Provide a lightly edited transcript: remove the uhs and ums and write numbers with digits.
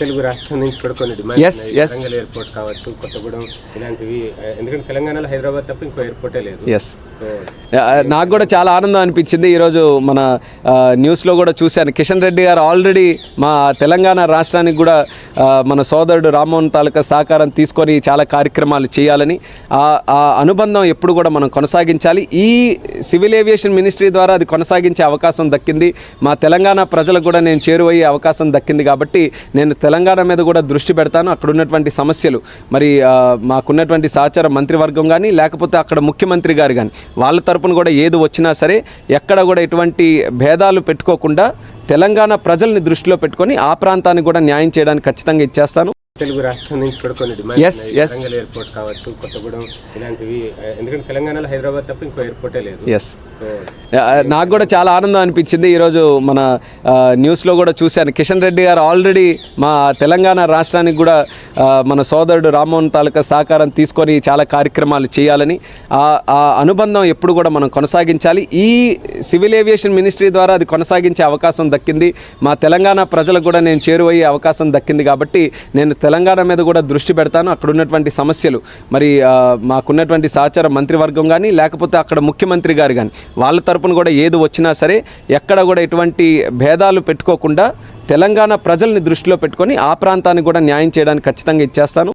తెలుగు రాష్ట్రం నుంచి కూడా కొన్ని డిమాండ్స్ వరంగల్ ఎయిర్పోర్ట్ కావచ్చు, కొత్తగూడెం ఇలాంటివి. ఎందుకంటే తెలంగాణలో హైదరాబాద్ తప్ప ఇంకో ఎయిర్పోర్టే లేదు. నాకు కూడా చాలా ఆనందం అనిపించింది. ఈరోజు మన న్యూస్లో కూడా చూశాను, కిషన్ రెడ్డి గారు ఆల్రెడీ మా తెలంగాణ రాష్ట్రానికి కూడా మన సోదరుడు రామ్మోహన్ తాలూకా సహకారం తీసుకొని చాలా కార్యక్రమాలు చేయాలని, ఆ అనుబంధం ఎప్పుడు కూడా మనం కొనసాగించాలి. ఈ సివిల్ ఏవియేషన్ మినిస్ట్రీ ద్వారా అది కొనసాగించే అవకాశం దక్కింది. మా తెలంగాణ ప్రజలకు కూడా నేను చేరువయ్యే అవకాశం దక్కింది. కాబట్టి నేను తెలంగాణ మీద కూడా దృష్టి పెడతాను. అక్కడ ఉన్నటువంటి సమస్యలు మరి మాకున్నటువంటి సహచార మంత్రివర్గం కానీ, లేకపోతే అక్కడ ముఖ్యమంత్రి గారు కానీ, వాళ్ళ తరపున కూడా ఏది వచ్చినా సరే ఎక్కడ కూడా ఎటువంటి భేదాలు పెట్టుకోకుండా తెలంగాణ ప్రజల్ని దృష్టిలో పెట్టుకొని ఆ ప్రాంతానికి కూడా న్యాయం చేయడానికి ఖచ్చితంగా ఇచ్చేస్తాను. తెలుగు రాష్ట్రం నుంచి కూడా కొన్ని డిమాండ్స్ వరంగల్ ఎయిర్పోర్ట్ కావచ్చు, కొత్తగూడెం ఇలాంటివి. ఎందుకంటే తెలంగాణలో హైదరాబాద్ తప్ప ఇంకో ఎయిర్పోర్టే లేదు. నాకు కూడా చాలా ఆనందం అనిపించింది. ఈరోజు మన న్యూస్లో కూడా చూశాను, కిషన్ రెడ్డి గారు ఆల్రెడీ మా తెలంగాణ రాష్ట్రానికి కూడా మన సోదరుడు రామ్మోహన్ తాలూకా సహకారం తీసుకొని చాలా కార్యక్రమాలు చేయాలని, ఆ అనుబంధం ఎప్పుడు కూడా మనం కొనసాగించాలి. ఈ సివిల్ ఏవియేషన్ మినిస్ట్రీ ద్వారా అది కొనసాగించే అవకాశం దక్కింది. మా తెలంగాణ ప్రజలకు కూడా నేను చేరువయ్యే అవకాశం దక్కింది. కాబట్టి నేను తెలంగాణ మీద కూడా దృష్టి పెడతాను. అక్కడ ఉన్నటువంటి సమస్యలు మరి మాకున్నటువంటి సహచార మంత్రివర్గం కానీ, లేకపోతే అక్కడ ముఖ్యమంత్రి గారు కానీ, వాళ్ళ తరపున కూడా ఏది వచ్చినా సరే ఎక్కడ కూడా ఎటువంటి భేదాలు పెట్టుకోకుండా తెలంగాణ ప్రజల్ని దృష్టిలో పెట్టుకొని ఆ ప్రాంతానికి కూడా న్యాయం చేయడానికి ఖచ్చితంగా ఇచ్చేస్తాను.